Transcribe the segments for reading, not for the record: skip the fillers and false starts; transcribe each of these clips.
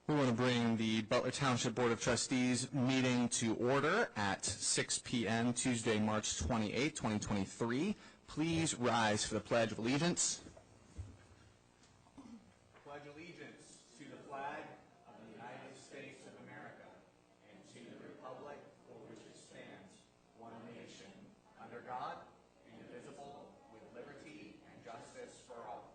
We want to bring the Butler Township Board of Trustees meeting to order at 6 p.m. Tuesday, March 28, 2023. Please rise for the Pledge of Allegiance. Pledge allegiance to the flag of the United States of America and to the republic for which it stands, one nation, under God, indivisible, with liberty and justice for all.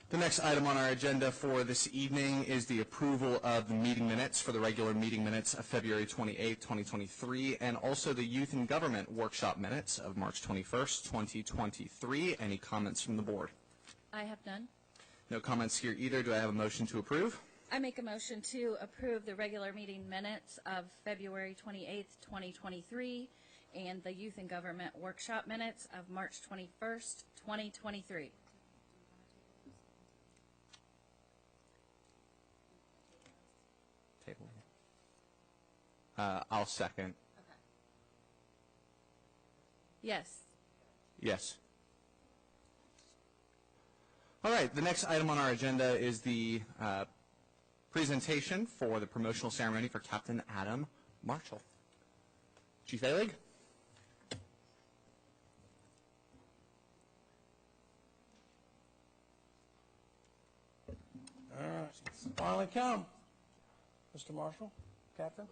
The next item on our agenda for this evening is the approval of the meeting minutes for the regular meeting minutes of February 28, 2023, and also the Youth and Government Workshop minutes of March 21st, 2023. Any comments from the board? I have none. No comments here either. Do I have a motion to approve? I make a motion to approve the regular meeting minutes of February 28th, 2023, and the Youth and Government Workshop minutes of March 21st, 2023. Table. I'll second. Okay. Yes. Yes. All right. The next item on our agenda is the presentation for the promotional ceremony for Captain Adam Marshall. Chief Alig. All right. Finally come. Mr. Marshall, Captain.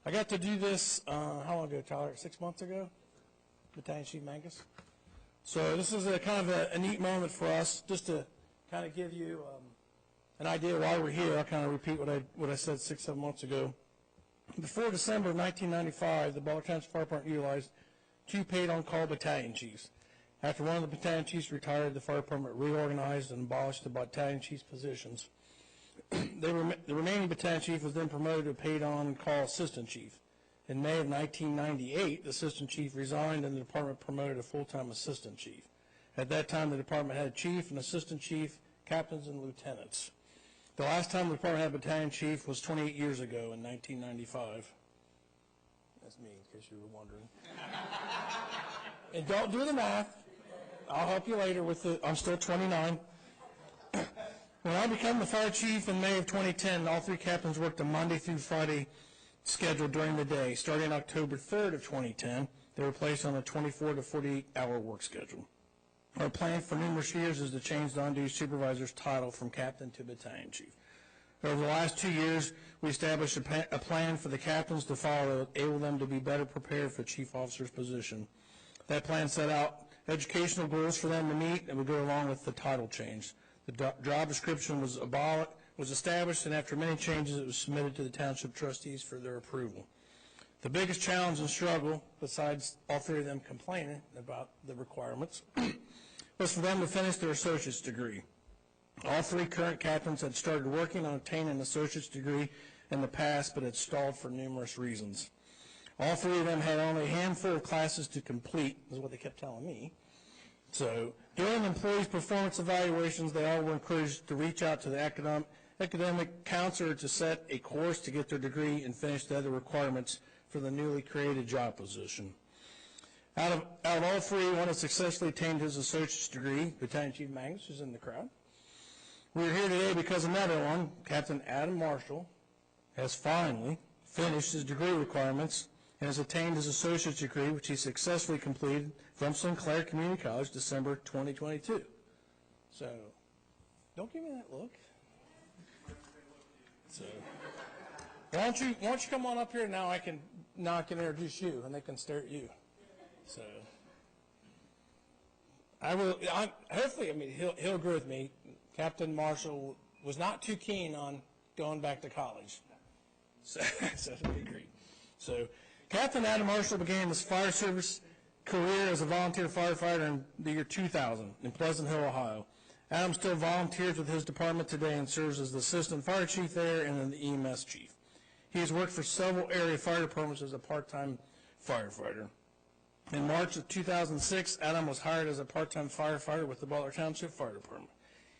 I got to do this, how long ago, Tyler? 6 months ago? Battalion Chief Mangus. So this is a kind of a neat moment for us, just to kind of give you an idea why we're here. I'll kind of repeat what I said 6, 7 months ago. Before December of 1995, the Butler Township Fire Department utilized 2 paid-on-call battalion chiefs. After one of the battalion chiefs retired, the fire department reorganized and abolished the battalion chief's positions. The remaining battalion chief was then promoted to a paid-on-call assistant chief. In May of 1998, the assistant chief resigned and the department promoted a full-time assistant chief. At that time, the department had a chief, an assistant chief, captains, and lieutenants. The last time the department had a battalion chief was 28 years ago in 1995. That's me, in case you were wondering. And don't do the math. I'll help you later with I'm still 29. When I became the fire chief in May of 2010, all 3 captains worked a Monday through Friday schedule during the day. Starting October 3rd of 2010, they were placed on a 24 to 48-hour work schedule. Our plan for numerous years is to change the on-duty supervisor's title from captain to battalion chief. Over the last 2 years, we established a plan for the captains to follow that enable them to be better prepared for the chief officer's position. That plan set out educational goals for them to meet and would go along with the title change. The job description was established, and after many changes, it was submitted to the township trustees for their approval. The biggest challenge and struggle, besides all 3 of them complaining about the requirements, was for them to finish their associate's degree. All 3 current captains had started working on obtaining an associate's degree in the past, but had stalled for numerous reasons. All 3 of them had only a handful of classes to complete, is what they kept telling me. So during employees' performance evaluations, they all were encouraged to reach out to the academic counselor to set a course to get their degree and finish the other requirements for the newly created job position. Out of all 3, one has successfully attained his associate's degree, Battalion Chief Mangus, who's in the crowd. We are here today because another one, Captain Adam Marshall, has finally finished his degree requirements and has attained his associate's degree, which he successfully completed from Sinclair Community College, December 2022. So, don't give me that look. So, why don't you come on up here now? I can introduce you, and they can stare at you. So, hopefully, I mean, he'll agree with me. Captain Marshall was not too keen on going back to college. So we agree. So, Captain Adam Marshall began his fire service career as a volunteer firefighter in the year 2000 in Pleasant Hill, Ohio. Adam still volunteers with his department today and serves as the assistant fire chief there and then the EMS chief. He has worked for several area fire departments as a part-time firefighter. In March of 2006, Adam was hired as a part-time firefighter with the Butler Township Fire Department.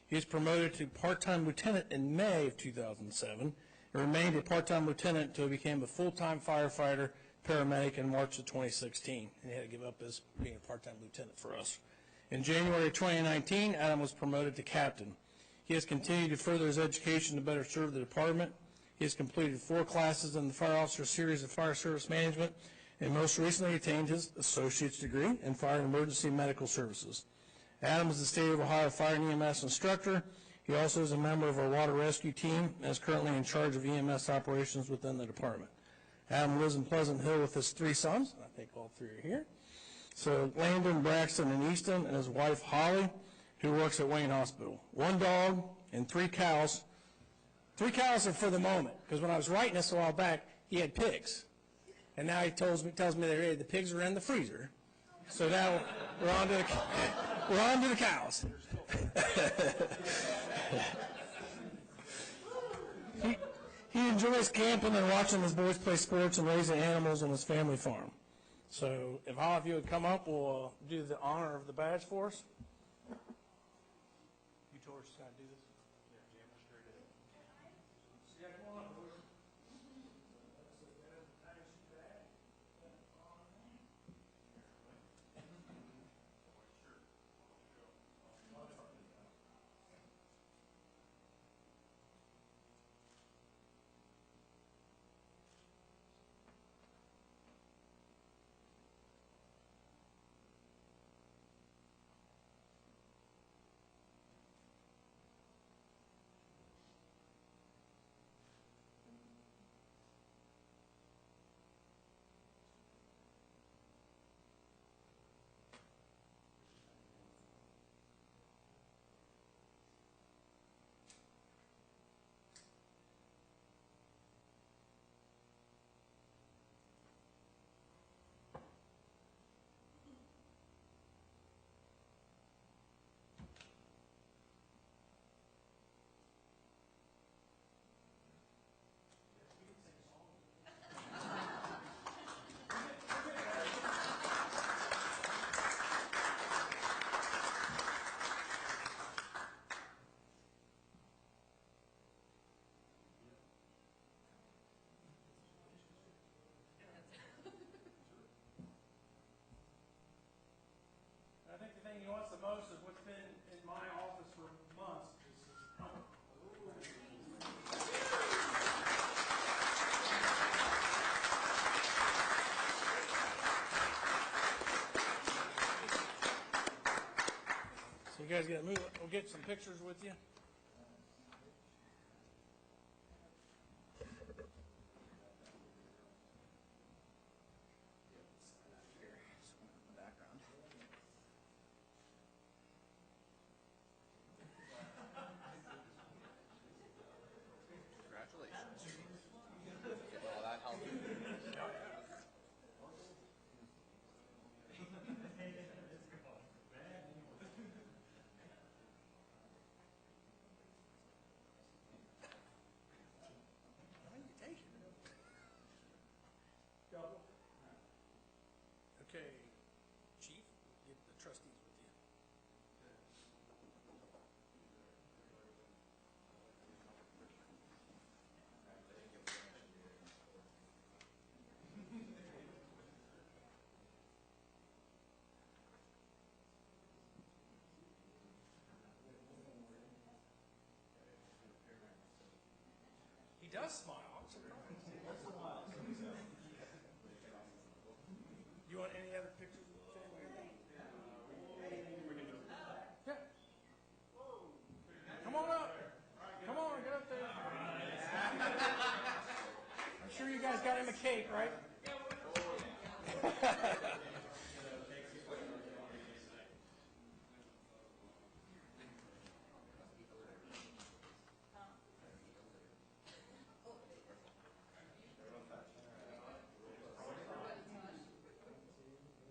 He was promoted to part-time lieutenant in May of 2007 and remained a part-time lieutenant until he became a full-time firefighter paramedic in March of 2016, and he had to give up his being a part-time lieutenant for us. In January 2019, Adam was promoted to captain. He has continued to further his education to better serve the department. He has completed 4 classes in the Fire Officer Series of Fire Service Management and most recently attained his associate's degree in Fire and Emergency Medical Services. Adam is the State of Ohio Fire and EMS instructor. He also is a member of our water rescue team and is currently in charge of EMS operations within the department. Adam lives in Pleasant Hill with his 3 sons. I think all 3 are here. So Landon, Braxton, and Easton, and his wife Holly, who works at Wayne Hospital. 1 dog and 3 cows. 3 cows are for the moment, because when I was writing this a while back, he had pigs. And now he tells me that hey, the pigs are in the freezer. So now we're on to the cows. He enjoys camping and watching his boys play sports and raising animals on his family farm. So if all of you would come up, we'll do the honor of the badge for us. You told us how to do this? Yeah, jam straight in. Yeah, come on up, boys. I think the thing he wants the most is what's been in my office for months. So you guys got to move. We'll get some pictures with you. Okay, Chief, get the trustees with you. He does smile. I'm surprised. You want any other pictures of the family? Yeah. Come on up. Come on, get up there. I'm sure you guys got him a cake, right?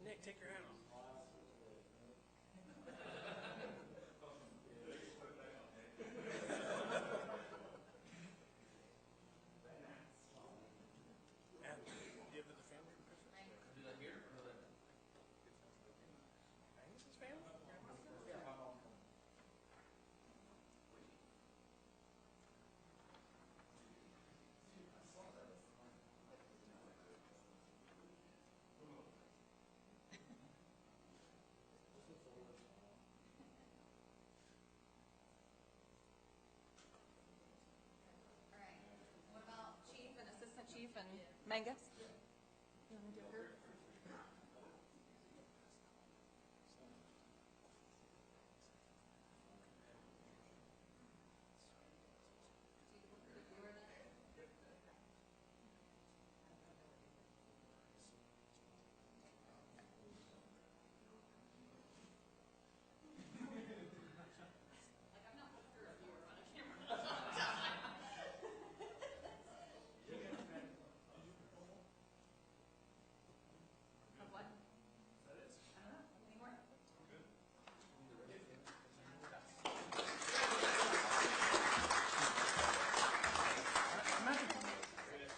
Nick, take your hat off. And give it to the family picture? Do that here or that? and Mangus?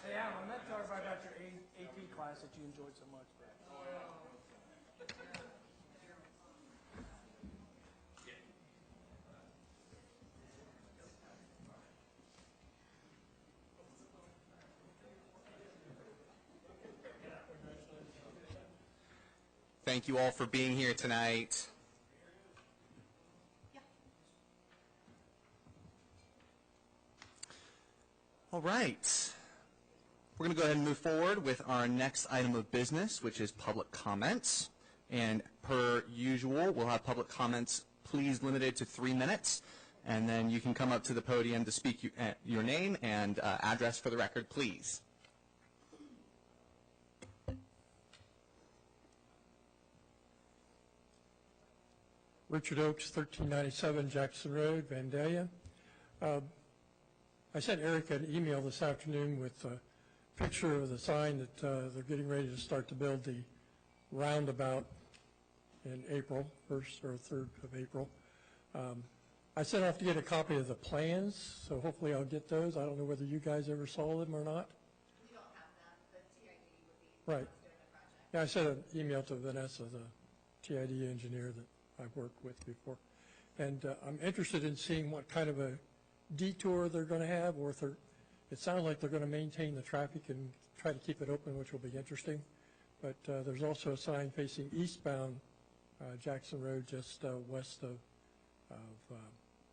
Hey, Alan, I meant to tell everybody about your AP class that you enjoyed so much. Thank you all for being here tonight. All right. We're going to go ahead and move forward with our next item of business, which is public comments. And per usual, we'll have public comments, please limited to 3 minutes. And then you can come up to the podium to speak your name and address for the record, please. Richard Oakes, 1397 Jackson Road, Vandalia. I sent Eric an email this afternoon with a picture of the sign that they're getting ready to start to build the roundabout in April, 1st or 3rd of April. I sent off to get a copy of the plans, so hopefully I'll get those. I don't know whether you guys ever saw them or not. We don't have that. The TID would be Right. doing the project. Yeah, I sent an email to Vanessa, the TID engineer that I've worked with before. And I'm interested in seeing what kind of a detour they're going to have, or if it sounds like they're going to maintain the traffic and try to keep it open, which will be interesting. But there's also a sign facing eastbound Jackson Road, just west of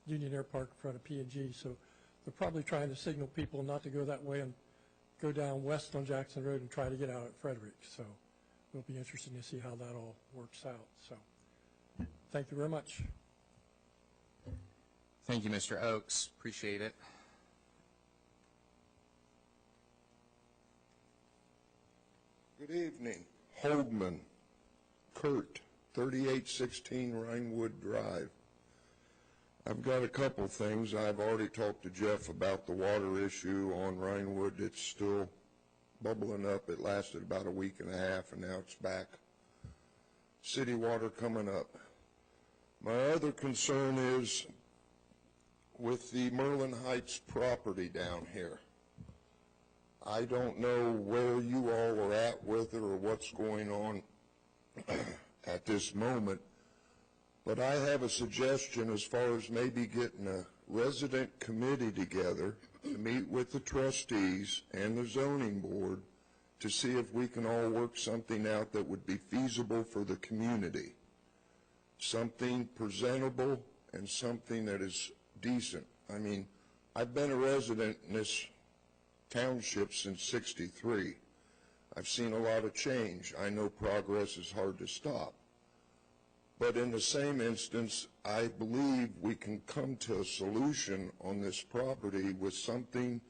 Union Air Park in front of P&G. So they're probably trying to signal people not to go that way and go down west on Jackson Road and try to get out at Frederick. So it'll be interesting to see how that all works out. So thank you very much. Thank you, Mr. Oakes. Appreciate it. Good evening. Holdman, Kurt, 3816 Rhinewood Drive. I've got a couple things. I've already talked to Jeff about the water issue on Rhinewood. It's still bubbling up. It lasted about a week and a half, and now it's back. City water coming up. My other concern is with the Merlin Heights property down here. I don't know where you all are at with it or what's going on at this moment, but I have a suggestion as far as maybe getting a resident committee together to meet with the trustees and the zoning board to see if we can all work something out that would be feasible for the community. Something presentable and something that is decent. I mean, I've been a resident in this township since '63. I've seen a lot of change. I know progress is hard to stop. But in the same instance, I believe we can come to a solution on this property with something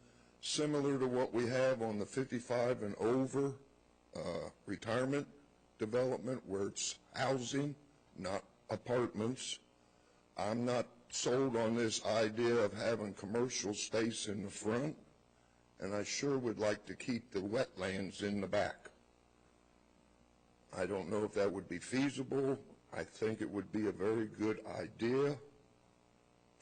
similar to what we have on the 55 and over retirement development, where it's housing, not apartments. I'm not sold on this idea of having commercial space in the front, and I sure would like to keep the wetlands in the back. I don't know if that would be feasible. I think it would be a very good idea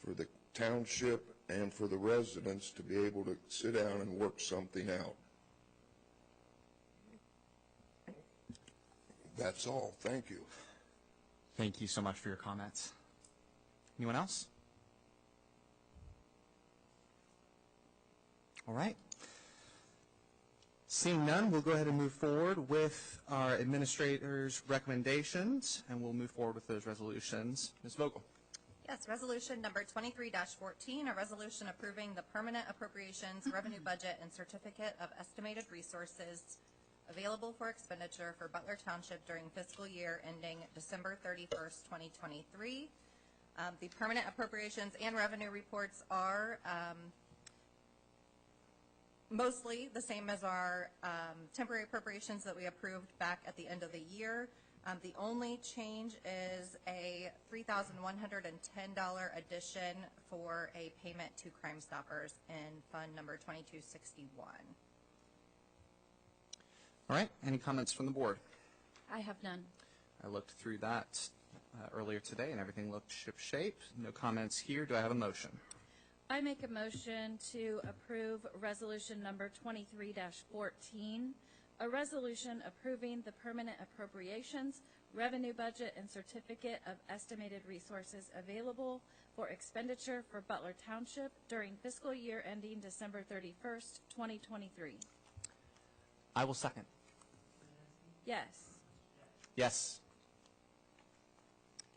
for the township and for the residents to be able to sit down and work something out. That's all. Thank you. Thank you so much for your comments. Anyone else? All right. Seeing none, we'll go ahead and move forward with our administrator's recommendations, and we'll move forward with those resolutions. Ms. Vogel. Yes, resolution number 23-14, a resolution approving the permanent appropriations, revenue budget, and certificate of estimated resources available for expenditure for Butler Township during fiscal year ending December 31st, 2023. The permanent appropriations and revenue reports are mostly the same as our temporary appropriations that we approved back at the end of the year. The only change is a $3,110 addition for a payment to Crime Stoppers in Fund number 2261. All right, any comments from the board? I have none. I looked through that earlier today, and everything looked ship-shape. No comments here. Do I have a motion? I make a motion to approve resolution number 23-14, a resolution approving the permanent appropriations, revenue budget, and certificate of estimated resources available for expenditure for Butler Township during fiscal year ending December 31st, 2023. I will second. Yes. Yes.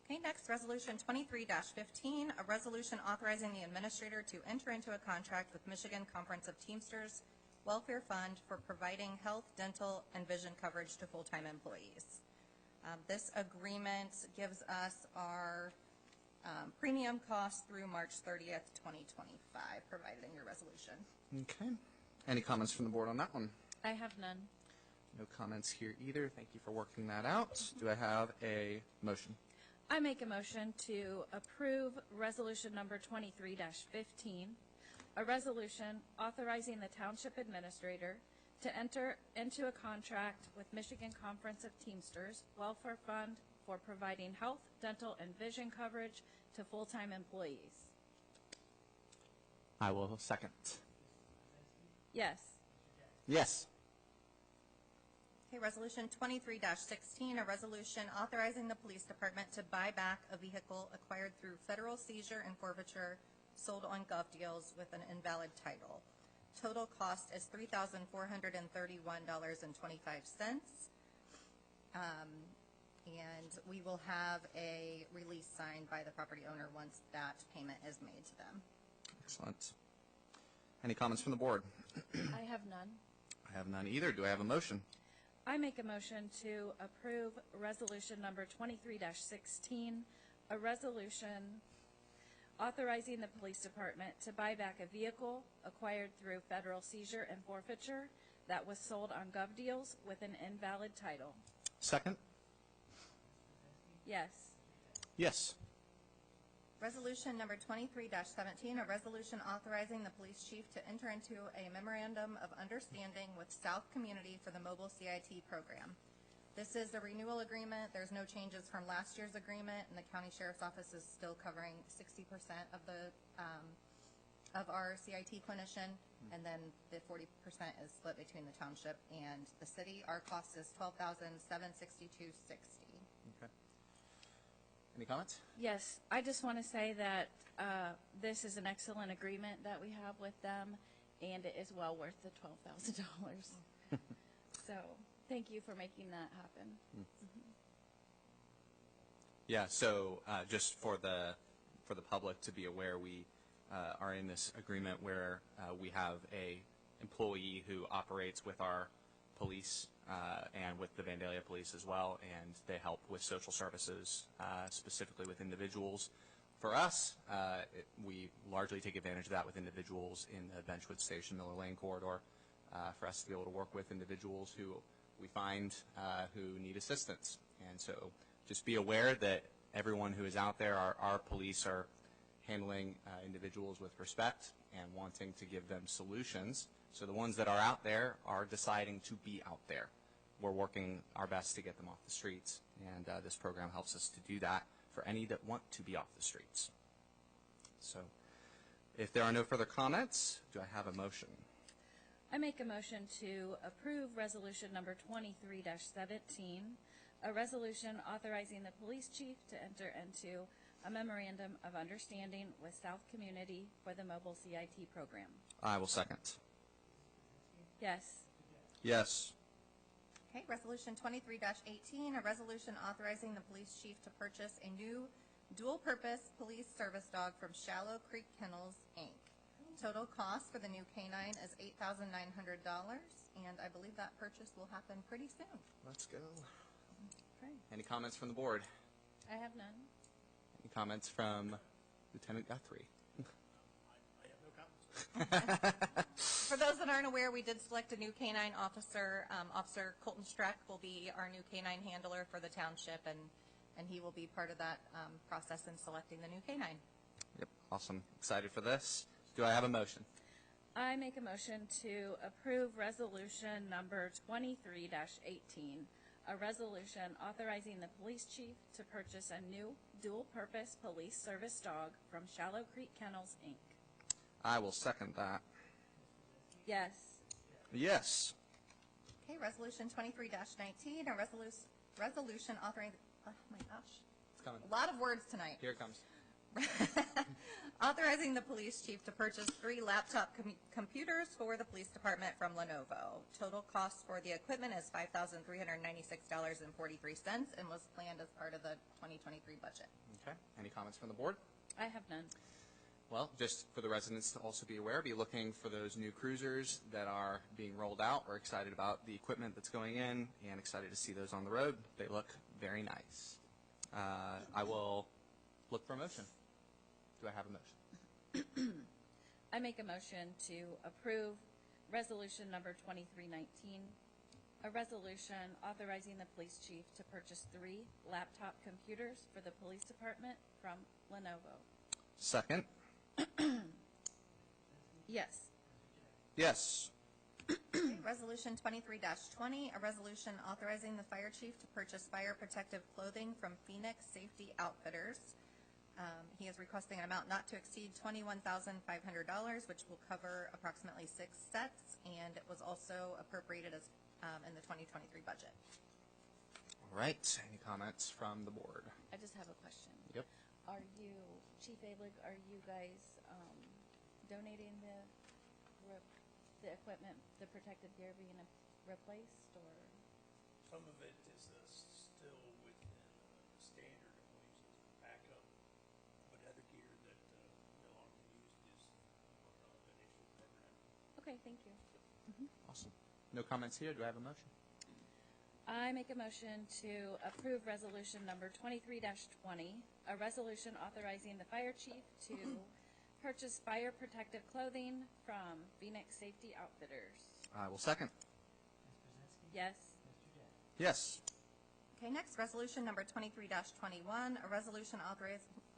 Okay, next, resolution 23-15, a resolution authorizing the administrator to enter into a contract with Michigan Conference of Teamsters Welfare Fund for providing health, dental, and vision coverage to full-time employees. This agreement gives us our premium costs through March 30th, 2025, provided in your resolution. Okay. Any comments from the board on that one? I have none. No comments here either. Thank you for working that out. Do I have a motion? I make a motion to approve resolution number 23-15, a resolution authorizing the township administrator to enter into a contract with Michigan Conference of Teamsters Welfare Fund for providing health, dental, and vision coverage to full-time employees. I will second. Yes. Yes. Okay, resolution 23-16, a resolution authorizing the police department to buy back a vehicle acquired through federal seizure and forfeiture sold on gov deals with an invalid title. Total cost is $3,431.25. And we will have a release signed by the property owner once that payment is made to them. Excellent. Any comments from the board? I have none. I have none either. Do I have a motion? I make a motion to approve resolution number 23-16, a resolution authorizing the police department to buy back a vehicle acquired through federal seizure and forfeiture that was sold on gov deals with an invalid title. Second? Yes. Yes. Resolution number 23-17, a resolution authorizing the police chief to enter into a memorandum of understanding with South Community for the mobile CIT program. This is a renewal agreement. There's no changes from last year's agreement, and the county sheriff's office is still covering 60% of the of our CIT clinician, and then the 40% is split between the township and the city. Our cost is $12,762.60. Okay. Any comments? Yes, I just want to say that this is an excellent agreement that we have with them, and it is well worth the $12,000. So thank you for making that happen. Yeah, so just for the public to be aware, we are in this agreement where we have a employee who operates with our police and with the Vandalia Police as well, and they help with social services, specifically with individuals. For us, we largely take advantage of that with individuals in the Benchwood Station, Miller Lane corridor, for us to be able to work with individuals who we find who need assistance. And so just be aware that everyone who is out there, our police are handling individuals with respect and wanting to give them solutions. So the ones that are out there are deciding to be out there. We're working our best to get them off the streets, and this program helps us to do that for any that want to be off the streets. So if there are no further comments, do I have a motion? I make a motion to approve resolution number 23-17, a resolution authorizing the police chief to enter into a memorandum of understanding with South Community for the mobile CIT program. I will second. Yes. Yes. Okay, resolution 23-18, a resolution authorizing the police chief to purchase a new dual-purpose police service dog from Shallow Creek Kennels, Inc. Total cost for the new canine is $8,900, and I believe that purchase will happen pretty soon. Let's go. Okay. Any comments from the board? I have none. Any comments from Lieutenant Guthrie? I have no comments. For those that aren't aware, we did select a new canine officer. Officer Colton Streck will be our new canine handler for the township, and he will be part of that process in selecting the new canine. Yep, awesome. Excited for this. Do I have a motion? I make a motion to approve resolution number 23-18, a resolution authorizing the police chief to purchase a new dual-purpose police service dog from Shallow Creek Kennels, Inc. I will second that. Yes. Yes. Okay, resolution 23-19, a resolution authorizing, oh my gosh, It's coming. a lot of words tonight. Here it comes. Authorizing the police chief to purchase 3 laptop computers for the police department from Lenovo. Total cost for the equipment is $5,396.43 and was planned as part of the 2023 budget. Okay. Any comments from the board? I have none. Well, just for the residents to also be aware, be looking for those new cruisers that are being rolled out. We're excited about the equipment that's going in and excited to see those on the road. They look very nice. I will look for a motion. Do I have a motion? I make a motion to approve resolution number 2319, a resolution authorizing the police chief to purchase 3 laptop computers for the police department from Lenovo. Second. Yes. Yes. Okay, resolution 23-20, a resolution authorizing the fire chief to purchase fire protective clothing from Phoenix Safety Outfitters. He is requesting an amount not to exceed $21,500, which will cover approximately 6 sets, and it was also appropriated as in the 2023 budget. All right. Any comments from the board? I just have a question. Yep. Are you, Chief Alig, are you guys donating the equipment, the protective gear being replaced, or? Some of it is still within the standard that we use as backup, but other gear that no longer used is on a donation program. Okay, thank you. Awesome. No comments here. Do I have a motion? I make a motion to approve resolution number 23-20, a resolution authorizing the fire chief to purchase fire protective clothing from Phoenix Safety Outfitters. I will second. Yes. Yes. Okay, next, resolution number 23-21, a resolution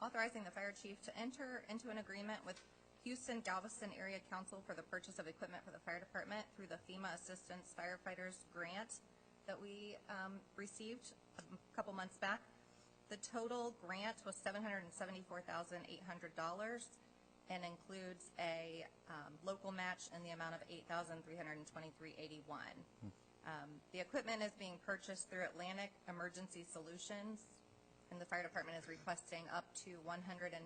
authorizing the fire chief to enter into an agreement with Houston-Galveston Area Council for the purchase of equipment for the fire department through the FEMA Assistance Firefighters Grant that we received a couple months back. The total grant was $774,800 and includes a local match in the amount of $8,323.81. The equipment is being purchased through Atlantic Emergency Solutions, and the fire department is requesting up to $190,000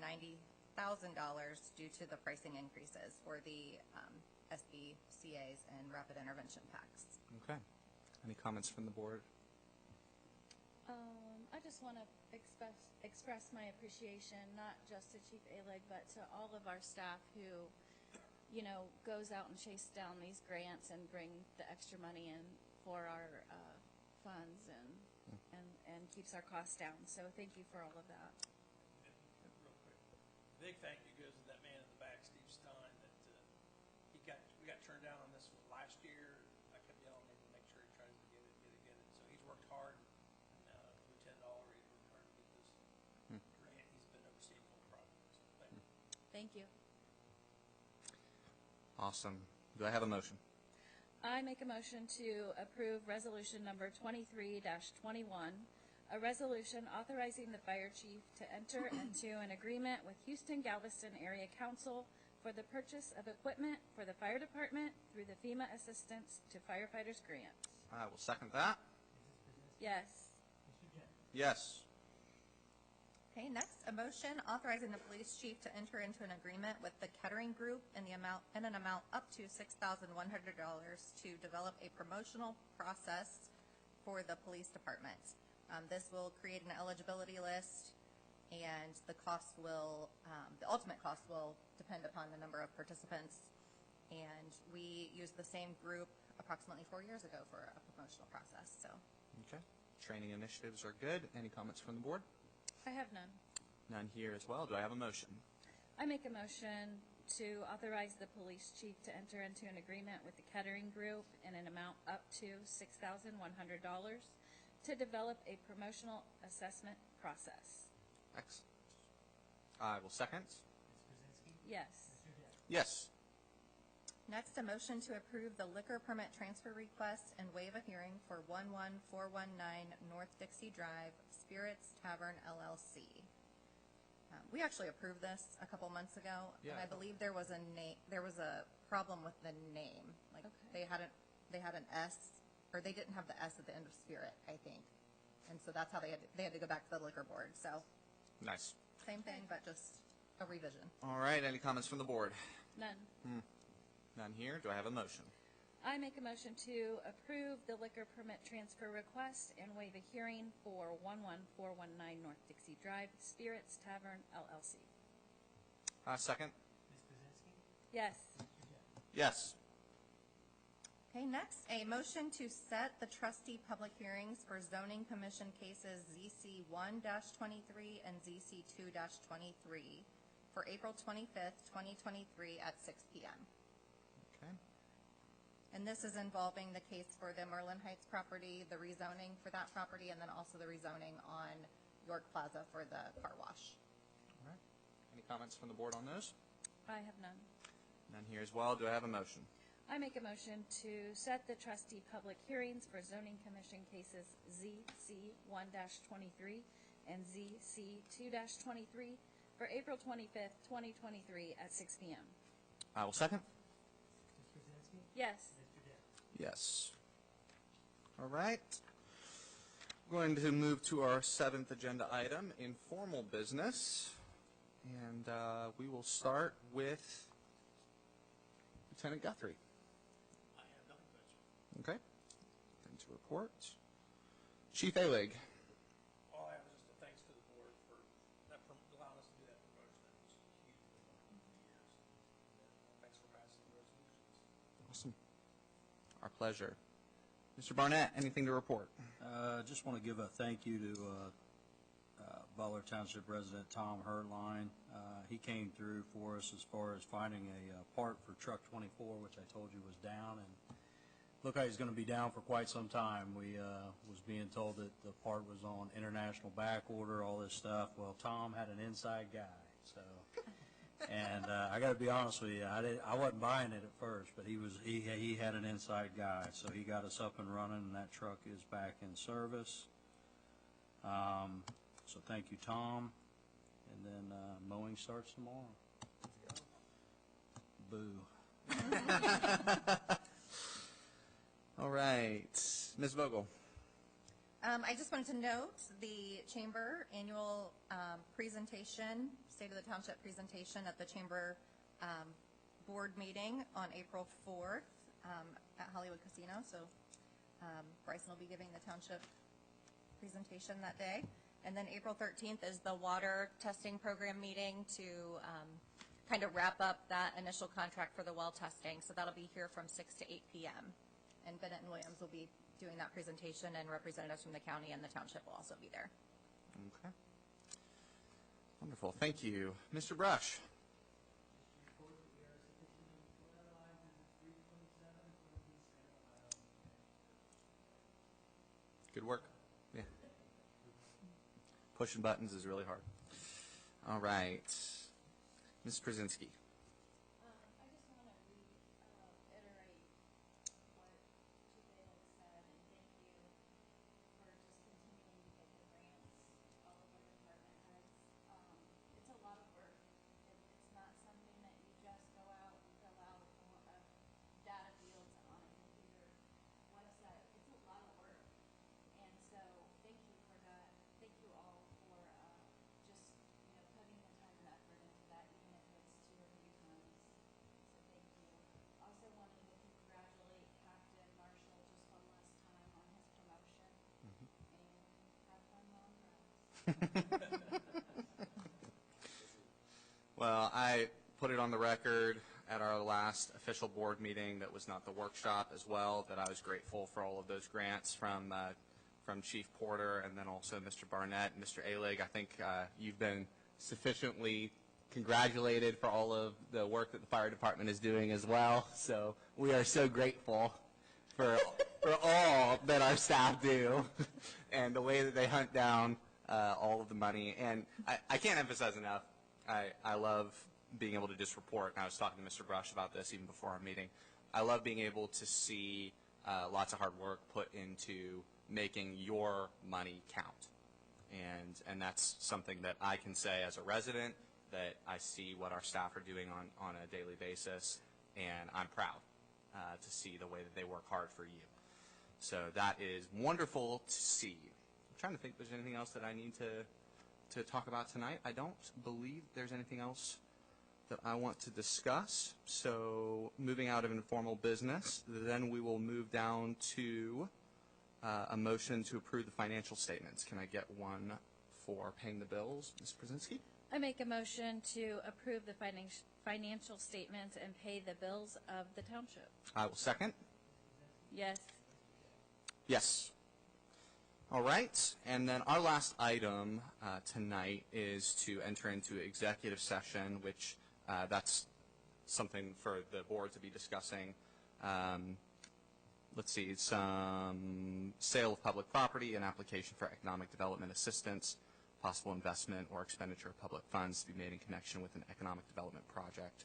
due to the pricing increases for the SBCAs and rapid intervention packs. Okay. Any comments from the board? I just want to express my appreciation, not just to Chief Alig, but to all of our staff who, you know, goes out and chases down these grants and bring the extra money in for our funds and keeps our costs down. So thank you for all of that. Real quick, big thank you goes to that man in the back, Steve Stein, that we got turned down on this one last year. I kept yelling at him to make sure he tries to get it. So he's worked hard. Lieutenant Aller, he's worked hard to get this grant. He's been overseeing the whole project. So thank you. Thank you. Awesome. Do I have a motion? I make a motion to approve resolution number 23-21, a resolution authorizing the fire chief to enter into an agreement with Houston-Galveston Area Council for the purchase of equipment for the fire department through the FEMA Assistance to Firefighters Grant. I will second that. Yes. Yes. Okay, next, a motion authorizing the police chief to enter into an agreement with the Kettering Group in an amount up to $6,100 to develop a promotional process for the police department. This will create an eligibility list and the ultimate cost will depend upon the number of participants. And we used the same group approximately 4 years ago for a promotional process. So, Okay. Training initiatives are good. Any comments from the board? I have none. None here as well. Do I have a motion? I make a motion to authorize the police chief to enter into an agreement with the Kettering Group in an amount up to $6,100 to develop a promotional assessment process. Excellent. I will second. Yes. Yes. next, a motion to approve the liquor permit transfer request and waive a hearing for 11419 North Dixie Drive, Spirits Tavern LLC. We actually approved this a couple months ago, Yeah, and I believe there was a problem with the name. Like Okay. they had an S, or they didn't have the S at the end of Spirit, I think, and so that's how they had to go back to the liquor board. So Nice. same thing, but just a revision. All right. Any comments from the board? None. None here. Do I have a motion? I make a motion to approve the liquor permit transfer request and waive a hearing for 11419 North Dixie Drive, Spirits Tavern LLC. Second. Yes. Yes. Okay, next, a motion to set the trustee public hearings for zoning commission cases ZC 1-23 and ZC 2-23 for April 25th, 2023 at 6 p.m. Okay. And this is involving the case for the Merlin Heights property, the rezoning for that property, and then also the rezoning on York Plaza for the car wash. All right. Any comments from the board on those? I have none. None here as well. Do I have a motion? I make a motion to set the trustee public hearings for zoning commission cases ZC 1-23 and ZC 2-23 for April 25th, 2023 at 6 p.m. I will second. Yes. Yes. All right. We're going to move to our 7th agenda item, informal business. And we will start with Lieutenant Guthrie. I have nothing, Mitch. Okay. Nothing to report. Chief Alig. All I have is just a thanks to the board for allowing us to do that promotion. That was huge for years. And thanks for passing the resolutions. Awesome. Our pleasure. Mr. Barnett, anything to report? Just want to give a thank you to Butler Township resident Tom Hertline. He came through for us as far as finding a part for truck 24, which I told you was down, and looked like he's going to be down for quite some time. We was being told that the part was on international back order, all this stuff. Well, Tom had an inside guy, so. And I got to be honest with you, I wasn't buying it at first, but he had an inside guy, so he got us up and running, and that truck is back in service. So thank you, Tom. And then mowing starts tomorrow. Boo. All right. Ms. Vogel. I just wanted to note the Chamber annual presentation, State of the Township presentation at the Chamber Board meeting on April 4th at Hollywood Casino. So Bryson will be giving the Township presentation that day. And then April 13th is the water testing program meeting to kind of wrap up that initial contract for the well testing. So that'll be here from 6 to 8 p.m. And Bennett and Williams will be doing that presentation, and representatives from the county and the township will also be there. Okay. Wonderful. Thank you. Mr. Brush. Good work. Yeah. Pushing buttons is really hard. All right. Ms. Pruszynski. I just want to reiterate what Chief Alig said, and thank you for just continuing to get the grants, all of our department heads. It's a lot of work. It's not something that you just go out and fill out data fields on a computer website. It's a lot of work. And so thank you for that. Thank you all for just, putting the time and effort into that, even if it's 2 or 3 times. So thank you. Also wanted to congratulate Captain Marshall just one last time on his promotion. And have fun while I'm driving. Well, I put it on the record at our last official board meeting that was not the workshop as well, that I was grateful for all of those grants from Chief Porter and then also Mr. Barnett and Mr. Alig. I think you've been sufficiently congratulated for all of the work that the fire department is doing as well. So we are so grateful for all that our staff do and the way that they hunt down all of the money. And I can't emphasize enough, I love being able to just report, and I was talking to Mr. Brush about this even before our meeting. I love being able to see lots of hard work put into making your money count. And that's something that I can say as a resident, that I see what our staff are doing on a daily basis, and I'm proud to see the way that they work hard for you. So that is wonderful to see. I'm trying to think if there's anything else that I need to talk about tonight. I don't believe there's anything else that I want to discuss. So moving out of informal business, then we will move down to a motion to approve the financial statements. Can I get one for paying the bills, Ms. Pruszynski? I make a motion to approve the financial statements and pay the bills of the township. I will second. Yes. Yes. All right. And then our last item tonight is to enter into executive session, which that's something for the board to be discussing. Let's see, some sale of public property, an application for economic development assistance, possible investment or expenditure of public funds to be made in connection with an economic development project.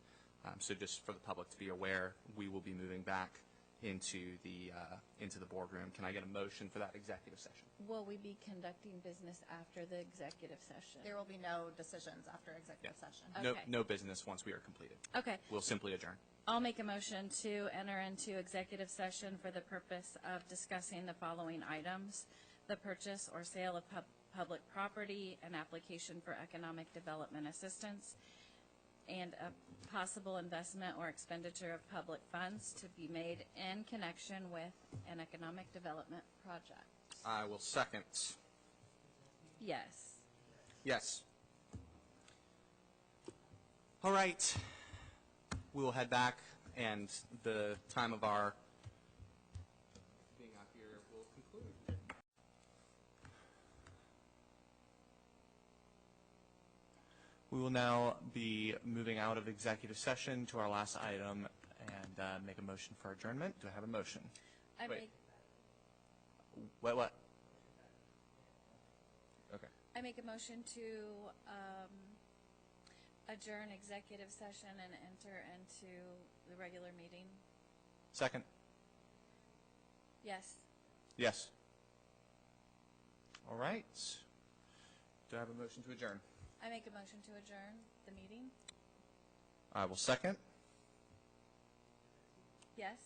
So just for the public to be aware, we will be moving back into the boardroom. Can I get a motion for that executive session? Will we be conducting business after the executive session? There will be no decisions after executive session. Okay. No business once we are completed. Okay. We'll simply adjourn. I'll make a motion to enter into executive session for the purpose of discussing the following items: the purchase or sale of public property, an application for economic development assistance, and a possible investment or expenditure of public funds to be made in connection with an economic development project. I will second. Yes. Yes. All right. We will head back, and the time of our being out here will conclude. We will now be moving out of executive session to our last item and make a motion for adjournment. Do I have a motion? What? Okay. I make a motion to adjourn executive session and enter into the regular meeting. Second. Yes. Yes. All right. Do I have a motion to adjourn? I make a motion to adjourn the meeting. I will second. Yes.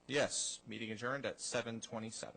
Yes. Meeting adjourned at 7:27.